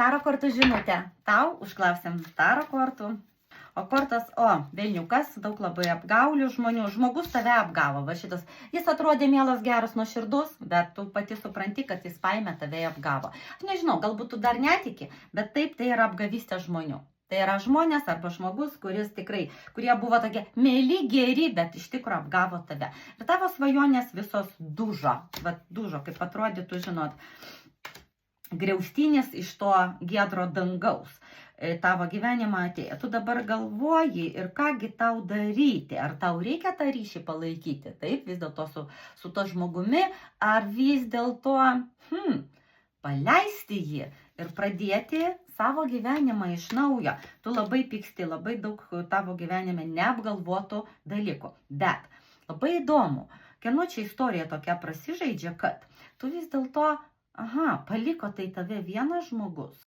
Taro kortų žinutė. Tau užklausėm taro kortų. O kortas, velniukas, daug labai apgaulių žmonių. Žmogus tave apgavo, va šitas. Jis atrodė mielas, geras, nuoširdus, bet tu pati supranti, kad jis paėmė tave apgavo. Aš nežinau, galbūt tu dar netiki, bet taip tai yra apgavystė žmonių. Tai yra žmonės arba žmogus, kurie buvo tokie mėly, geri, bet iš tikrųjų apgavo tave. Ir tavo svajonės visos dužo, kaip atrodytų, žinot, griaustinis iš to giedro dangaus. Tavo gyvenimą atėjo. Tu dabar galvoji ir kągi tau daryti. Ar tau reikia tą ryšį palaikyti? Taip, vis dėlto su to žmogumi, ar vis dėlto paleisti jį ir pradėti savo gyvenimą iš naujo. Tu labai pyksti, labai daug tavo gyvenime neapgalvotų dalykų. Bet labai įdomu, kieno čia istorija tokia prasižaidžia, kad tu vis dėlto paliko tai tave vienas žmogus.